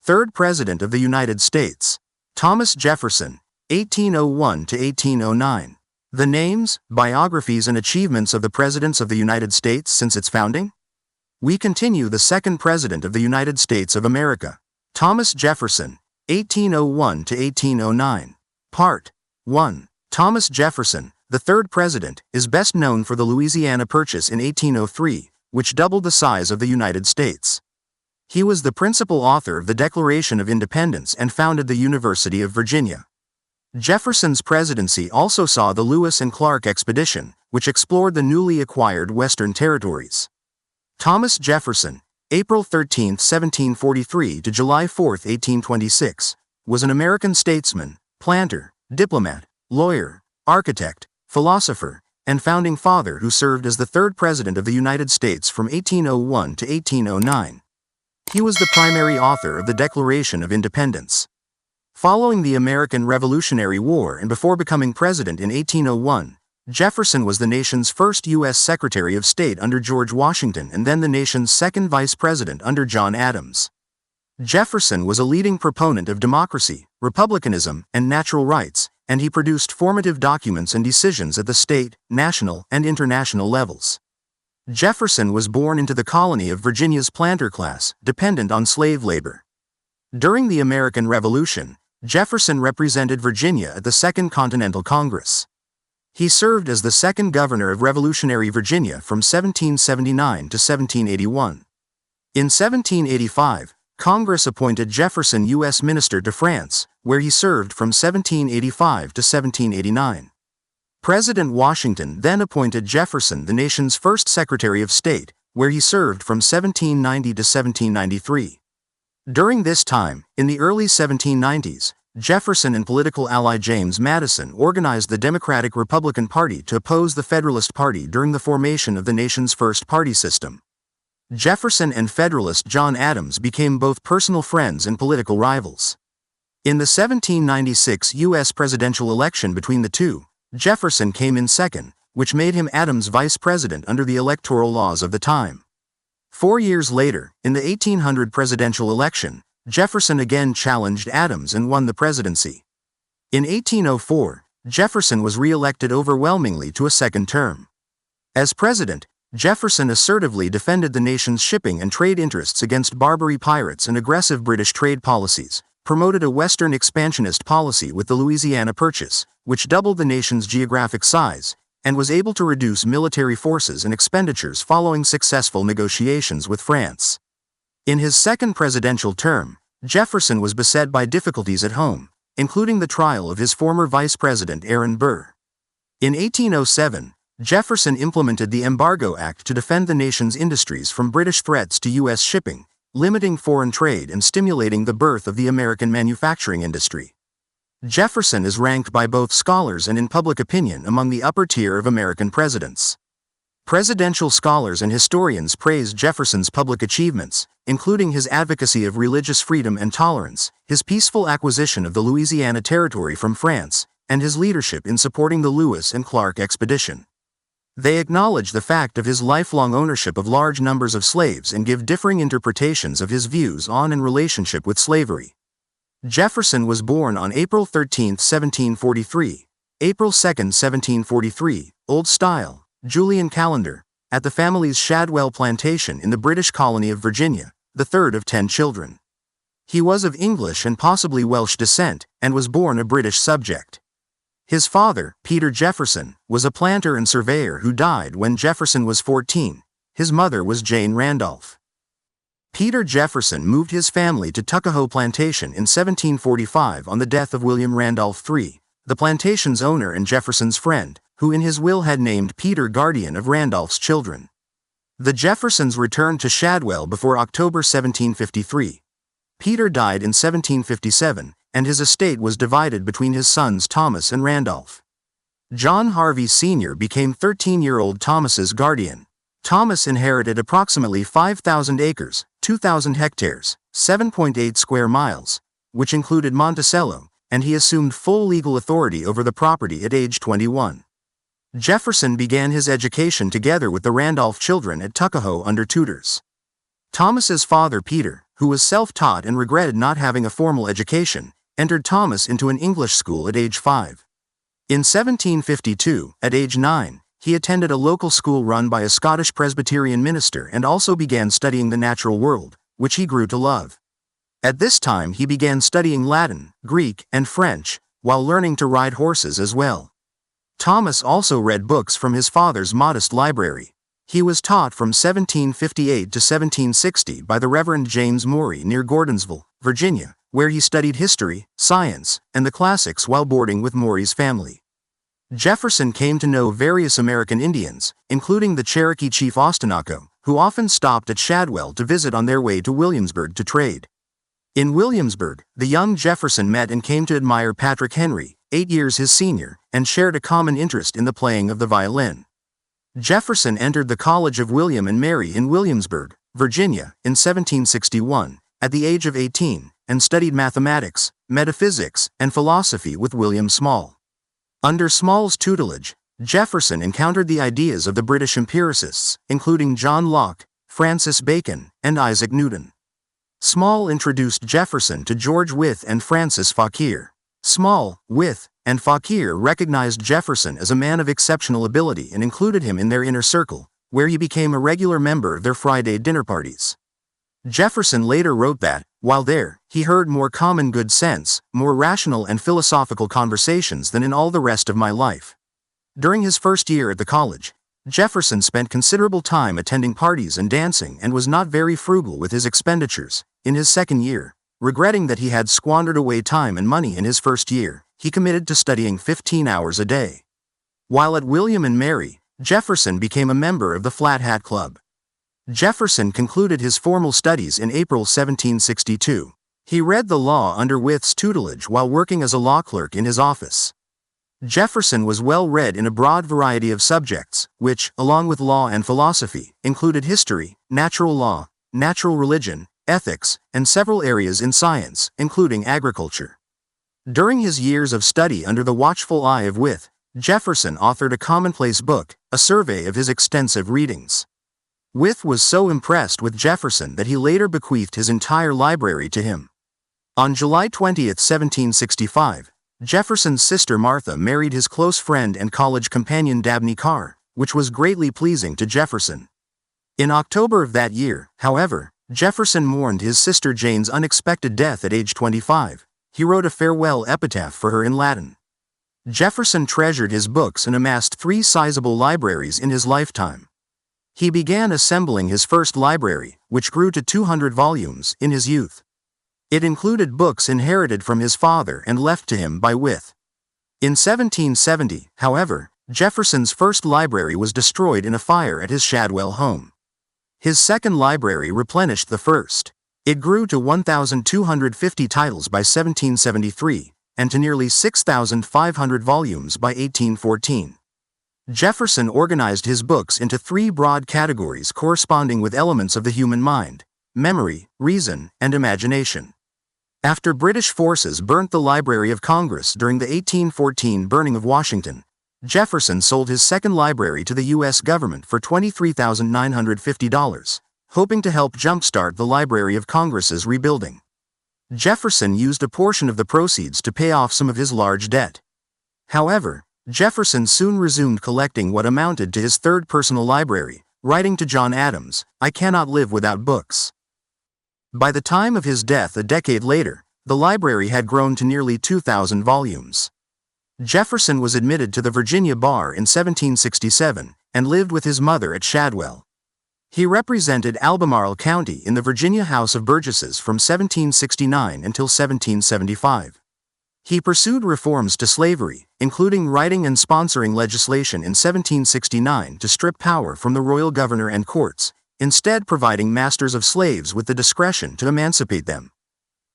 Third President of the United States. Thomas Jefferson, 1801 to 1809. The names, biographies and achievements of the Presidents of the United States since its founding? We continue the second President of the United States of America. Thomas Jefferson, 1801 to 1809. Part 1. Thomas Jefferson, the third President, is best known for the Louisiana Purchase in 1803, which doubled the size of the United States. He was the principal author of the Declaration of Independence and founded the University of Virginia. Jefferson's presidency also saw the Lewis and Clark Expedition, which explored the newly acquired Western territories. Thomas Jefferson, April 13, 1743 to July 4, 1826, was an American statesman, planter, diplomat, lawyer, architect, philosopher, and founding father who served as the third President of the United States from 1801 to 1809. He was the primary author of the Declaration of Independence. Following the American Revolutionary War and before becoming president in 1801, Jefferson was the nation's first U.S. Secretary of State under George Washington and then the nation's second vice president under John Adams. Jefferson was a leading proponent of democracy, republicanism, and natural rights, and he produced formative documents and decisions at the state, national, and international levels. Jefferson was born into the colony of Virginia's planter class, dependent on slave labor. During the American Revolution, Jefferson represented Virginia at the Second Continental Congress. He served as the second governor of Revolutionary Virginia from 1779 to 1781. In 1785, Congress appointed Jefferson U.S. Minister to France, where he served from 1785 to 1789. President Washington then appointed Jefferson the nation's first Secretary of State, where he served from 1790 to 1793. During this time, in the early 1790s, Jefferson and political ally James Madison organized the Democratic-Republican Party to oppose the Federalist Party during the formation of the nation's first party system. Jefferson and Federalist John Adams became both personal friends and political rivals. In the 1796 U.S. presidential election between the two, Jefferson came in second, which made him Adams' vice president under the electoral laws of the time. 4 years later, in the 1800 presidential election, Jefferson again challenged Adams and won the presidency. In 1804, Jefferson was re-elected overwhelmingly to a second term. As president, Jefferson assertively defended the nation's shipping and trade interests against Barbary pirates and aggressive British trade policies, promoted a Western expansionist policy with the Louisiana Purchase, which doubled the nation's geographic size, and was able to reduce military forces and expenditures following successful negotiations with France. In his second presidential term, Jefferson was beset by difficulties at home, including the trial of his former vice president Aaron Burr. In 1807, Jefferson implemented the Embargo Act to defend the nation's industries from British threats to U.S. shipping, limiting foreign trade and stimulating the birth of the American manufacturing industry. Jefferson is ranked by both scholars and in public opinion among the upper tier of American presidents. Presidential scholars and historians praise Jefferson's public achievements, including his advocacy of religious freedom and tolerance, his peaceful acquisition of the Louisiana Territory from France, and his leadership in supporting the Lewis and Clark Expedition. They acknowledge the fact of his lifelong ownership of large numbers of slaves and give differing interpretations of his views on and relationship with slavery. Jefferson was born on April 13, 1743, April 2, 1743, Old Style, Julian calendar, at the family's Shadwell plantation in the British colony of Virginia, the third of 10 children. He was of English and possibly Welsh descent, and was born a British subject. His father, Peter Jefferson, was a planter and surveyor who died when Jefferson was 14. His mother was Jane Randolph. Peter Jefferson moved his family to Tuckahoe Plantation in 1745 on the death of William Randolph III, the plantation's owner and Jefferson's friend, who in his will had named Peter guardian of Randolph's children. The Jeffersons returned to Shadwell before October 1753. Peter died in 1757, and his estate was divided between his sons Thomas and Randolph. John Harvey Sr. became 13-year-old Thomas's guardian. Thomas inherited approximately 5,000 acres, 2,000 hectares, 7.8 square miles, which included Monticello, and he assumed full legal authority over the property at age 21. Jefferson began his education together with the Randolph children at Tuckahoe under tutors. Thomas's father Peter, who was self-taught and regretted not having a formal education, entered Thomas into an English school at age 5. In 1752, at age 9, he attended a local school run by a Scottish Presbyterian minister and also began studying the natural world, which he grew to love. At this time he began studying Latin, Greek, and French, while learning to ride horses as well. Thomas also read books from his father's modest library. He was taught from 1758 to 1760 by the Reverend James Morey near Gordonsville, Virginia, where he studied history, science, and the classics while boarding with Morey's family. Jefferson came to know various American Indians, including the Cherokee chief Ostinaco, who often stopped at Shadwell to visit on their way to Williamsburg to trade. In Williamsburg, the young Jefferson met and came to admire Patrick Henry, 8 years his senior, and shared a common interest in the playing of the violin. Jefferson entered the College of William and Mary in Williamsburg, Virginia, in 1761, at the age of 18, and studied mathematics, metaphysics, and philosophy with William Small. Under Small's tutelage, Jefferson encountered the ideas of the British empiricists, including John Locke, Francis Bacon, and Isaac Newton. Small introduced Jefferson to George Wythe and Francis Fauquier. Small, Wythe, and Fauquier recognized Jefferson as a man of exceptional ability and included him in their inner circle, where he became a regular member of their Friday dinner parties. Jefferson later wrote that, while there, he heard more common good sense, more rational and philosophical conversations than in all the rest of my life. During his first year at the college, Jefferson spent considerable time attending parties and dancing and was not very frugal with his expenditures. In his second year, regretting that he had squandered away time and money in his first year, he committed to studying 15 hours a day. While at William and Mary, Jefferson became a member of the Flat Hat Club. Jefferson concluded his formal studies in April 1762. He read the law under Wythe's tutelage while working as a law clerk in his office. Jefferson was well read in a broad variety of subjects, which, along with law and philosophy, included history, natural law, natural religion, ethics, and several areas in science, including agriculture. During his years of study under the watchful eye of Wythe, Jefferson authored a commonplace book, a survey of his extensive readings. Wythe was so impressed with Jefferson that he later bequeathed his entire library to him. On July 20, 1765, Jefferson's sister Martha married his close friend and college companion Dabney Carr, which was greatly pleasing to Jefferson. In October of that year, however, Jefferson mourned his sister Jane's unexpected death at age 25. He wrote a farewell epitaph for her in Latin. Jefferson treasured his books and amassed 3 sizable libraries in his lifetime. He began assembling his first library, which grew to 200 volumes, in his youth. It included books inherited from his father and left to him by Wythe. In 1770, however, Jefferson's first library was destroyed in a fire at his Shadwell home. His second library replenished the first. It grew to 1,250 titles by 1773, and to nearly 6,500 volumes by 1814. Jefferson organized his books into 3 broad categories corresponding with elements of the human mind: memory, reason, and imagination. After British forces burnt the Library of Congress during the 1814 burning of Washington, Jefferson sold his second library to the U.S. government for $23,950, hoping to help jumpstart the Library of Congress's rebuilding. Jefferson used a portion of the proceeds to pay off some of his large debt. However, Jefferson soon resumed collecting what amounted to his third personal library, writing to John Adams, "I cannot live without books." By the time of his death a decade later, the library had grown to nearly 2,000 volumes. Jefferson was admitted to the Virginia bar in 1767, and lived with his mother at Shadwell. He represented Albemarle County in the Virginia House of Burgesses from 1769 until 1775. He pursued reforms to slavery, including writing and sponsoring legislation in 1769 to strip power from the royal governor and courts, instead providing masters of slaves with the discretion to emancipate them.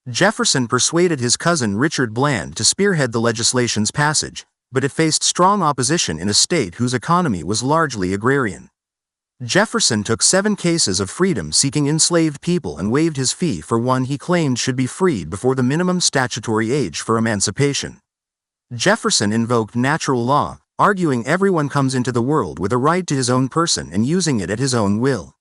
Jefferson persuaded his cousin Richard Bland to spearhead the legislation's passage, but it faced strong opposition in a state whose economy was largely agrarian. Jefferson took 7 cases of freedom-seeking enslaved people and waived his fee for one he claimed should be freed before the minimum statutory age for emancipation. Jefferson invoked natural law, arguing everyone comes into the world with a right to his own person and using it at his own will.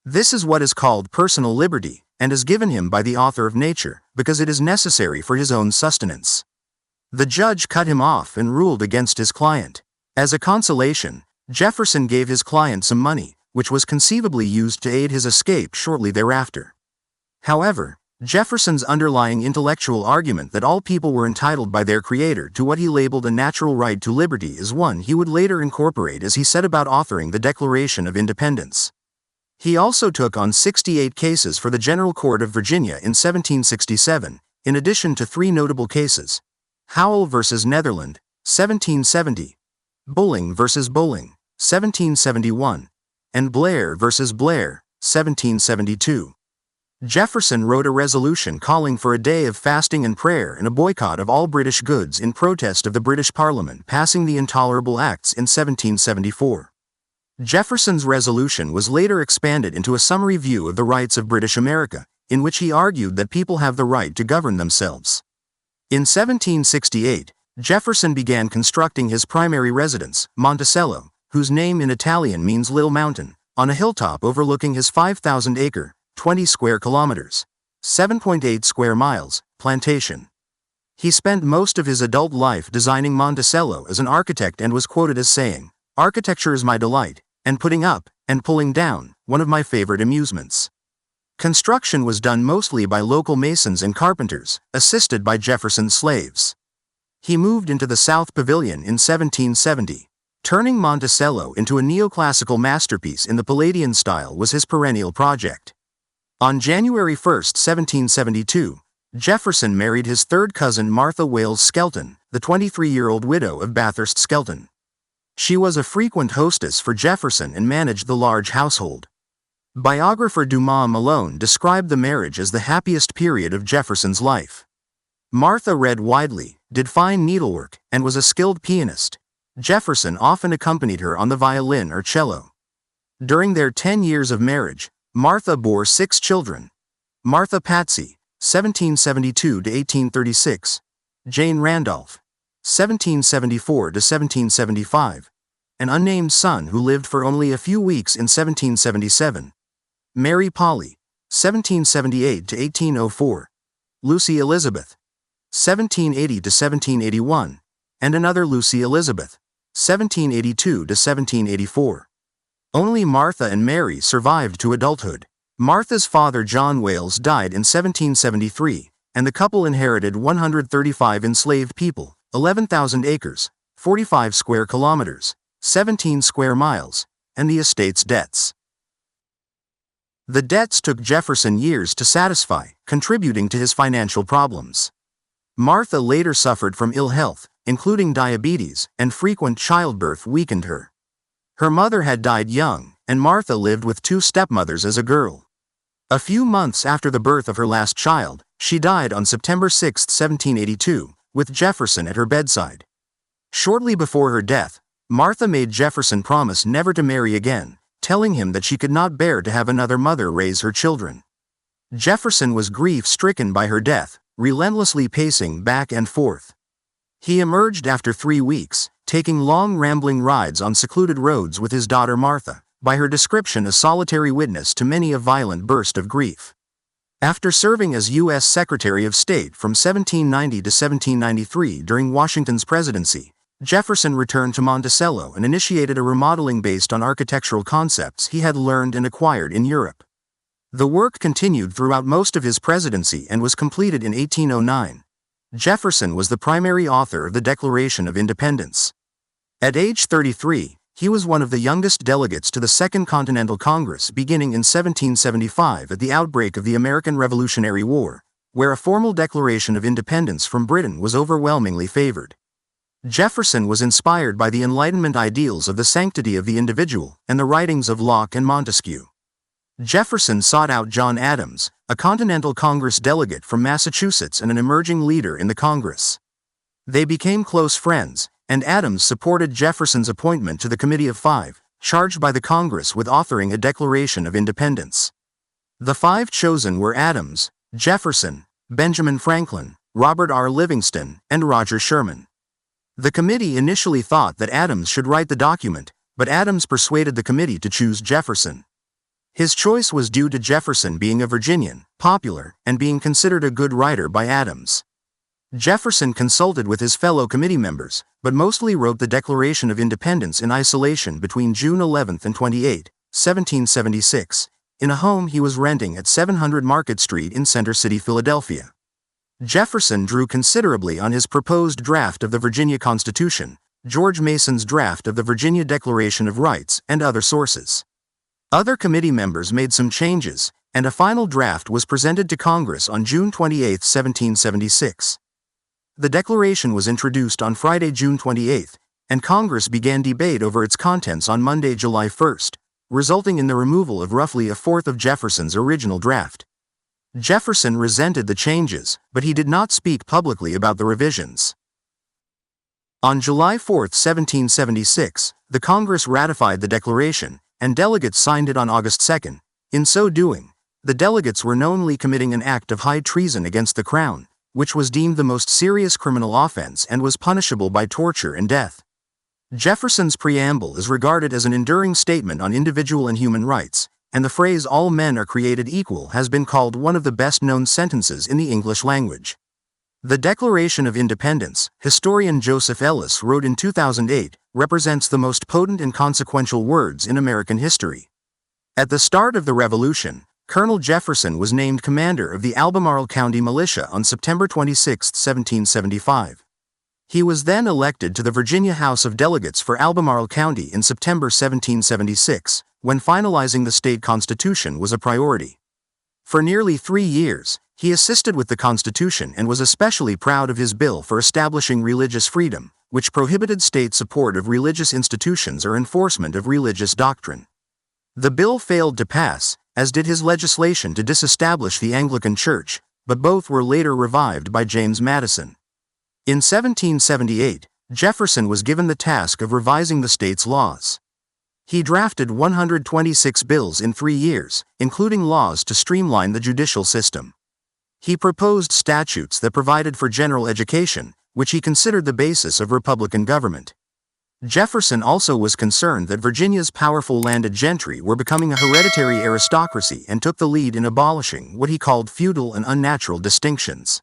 This is what is called personal liberty, and is given him by the author of nature, because it is necessary for his own sustenance. The judge cut him off and ruled against his client. As a consolation, Jefferson gave his client some money, which was conceivably used to aid his escape shortly thereafter. However, Jefferson's underlying intellectual argument that all people were entitled by their creator to what he labeled a natural right to liberty is one he would later incorporate as he set about authoring the Declaration of Independence. He also took on 68 cases for the General Court of Virginia in 1767, in addition to 3 notable cases: Howell v. Netherland, 1770, Bowling v. Bowling, 1771, and Blair v. Blair, 1772. Jefferson wrote a resolution calling for a day of fasting and prayer and a boycott of all British goods in protest of the British Parliament passing the Intolerable Acts in 1774. Jefferson's resolution was later expanded into a summary view of the rights of British America, in which he argued that people have the right to govern themselves. In 1768, Jefferson began constructing his primary residence, Monticello, whose name in Italian means Little Mountain, on a hilltop overlooking his 5,000-acre, 20 square kilometers, 7.8 square miles, plantation. He spent most of his adult life designing Monticello as an architect and was quoted as saying, "Architecture is my delight, and putting up and pulling down, one of my favorite amusements." Construction was done mostly by local masons and carpenters, assisted by Jefferson's slaves. He moved into the South Pavilion in 1770. Turning Monticello into a neoclassical masterpiece in the Palladian style was his perennial project. On January 1, 1772, Jefferson married his third cousin Martha Wales Skelton, the 23-year-old widow of Bathurst Skelton. She was a frequent hostess for Jefferson and managed the large household. Biographer Dumas Malone described the marriage as the happiest period of Jefferson's life. Martha read widely, did fine needlework, and was a skilled pianist. Jefferson often accompanied her on the violin or cello. During their 10 years of marriage, Martha bore 6 children: Martha Patsy, 1772 to 1836, Jane Randolph, 1774 to 1775, an unnamed son who lived for only a few weeks in 1777, Mary Polly, 1778 to 1804, Lucy Elizabeth, 1780 to 1781, and another Lucy Elizabeth, 1782 to 1784. Only Martha and Mary survived to adulthood. Martha's father John Wales died in 1773, and the couple inherited 135 enslaved people, 11,000 acres, 45 square kilometers, 17 square miles, and the estate's debts. The debts took Jefferson years to satisfy, contributing to his financial problems. Martha later suffered from ill health, including diabetes, and frequent childbirth weakened her. Her mother had died young, and Martha lived with 2 stepmothers as a girl. A few months after the birth of her last child, she died on September 6, 1782, with Jefferson at her bedside. Shortly before her death, Martha made Jefferson promise never to marry again, telling him that she could not bear to have another mother raise her children. Jefferson was grief-stricken by her death, relentlessly pacing back and forth. He emerged after 3 weeks, taking long rambling rides on secluded roads with his daughter Martha, by her description a solitary witness to many a violent burst of grief. After serving as U.S. Secretary of State from 1790 to 1793 during Washington's presidency, Jefferson returned to Monticello and initiated a remodeling based on architectural concepts he had learned and acquired in Europe. The work continued throughout most of his presidency and was completed in 1809. Jefferson was the primary author of the Declaration of Independence. At age 33, he was one of the youngest delegates to the Second Continental Congress beginning in 1775 at the outbreak of the American Revolutionary War, where a formal declaration of independence from Britain was overwhelmingly favored. Jefferson was inspired by the Enlightenment ideals of the sanctity of the individual and the writings of Locke and Montesquieu. Jefferson sought out John Adams, a Continental Congress delegate from Massachusetts and an emerging leader in the Congress. They became close friends, and Adams supported Jefferson's appointment to the Committee of Five, charged by the Congress with authoring a Declaration of Independence. The 5 chosen were Adams, Jefferson, Benjamin Franklin, Robert R. Livingston, and Roger Sherman. The committee initially thought that Adams should write the document, but Adams persuaded the committee to choose Jefferson. His choice was due to Jefferson being a Virginian, popular, and being considered a good writer by Adams. Jefferson consulted with his fellow committee members, but mostly wrote the Declaration of Independence in isolation between June 11 and 28, 1776, in a home he was renting at 700 Market Street in Center City, Philadelphia. Jefferson drew considerably on his proposed draft of the Virginia Constitution, George Mason's draft of the Virginia Declaration of Rights, and other sources. Other committee members made some changes, and a final draft was presented to Congress on June 28, 1776. The Declaration was introduced on Friday, June 28, and Congress began debate over its contents on Monday, July 1, resulting in the removal of roughly a fourth of Jefferson's original draft. Jefferson resented the changes, but he did not speak publicly about the revisions. On July 4, 1776, the Congress ratified the Declaration, and delegates signed it on August 2. In so doing, the delegates were knowingly committing an act of high treason against the Crown, which was deemed the most serious criminal offense and was punishable by torture and death. Jefferson's preamble is regarded as an enduring statement on individual and human rights, and the phrase "all men are created equal" has been called one of the best-known sentences in the English language. The Declaration of Independence, historian Joseph Ellis wrote in 2008, represents the most potent and consequential words in American history. At the start of the Revolution, Colonel Jefferson was named commander of the Albemarle County Militia on September 26, 1775. He was then elected to the Virginia House of Delegates for Albemarle County in September 1776, when finalizing the state constitution was a priority. For nearly 3 years, he assisted with the Constitution and was especially proud of his bill for establishing religious freedom, which prohibited state support of religious institutions or enforcement of religious doctrine. The bill failed to pass, as did his legislation to disestablish the Anglican Church, but both were later revived by James Madison. In 1778, Jefferson was given the task of revising the state's laws. He drafted 126 bills in 3 years, including laws to streamline the judicial system. He proposed statutes that provided for general education, which he considered the basis of Republican government. Jefferson also was concerned that Virginia's powerful landed gentry were becoming a hereditary aristocracy and took the lead in abolishing what he called feudal and unnatural distinctions.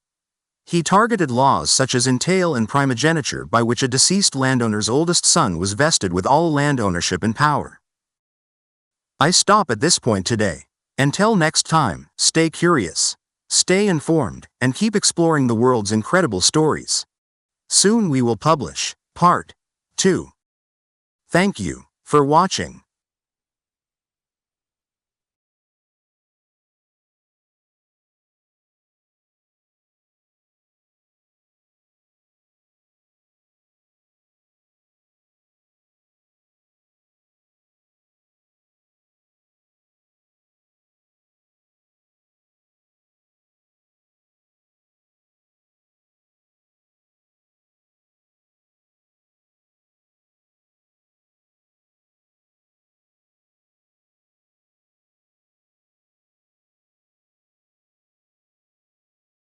He targeted laws such as entail and primogeniture, by which a deceased landowner's oldest son was vested with all land ownership and power. I stop at this point today. Until next time, stay curious, stay informed, and keep exploring the world's incredible stories. Soon we will publish Part 2. Thank you for watching.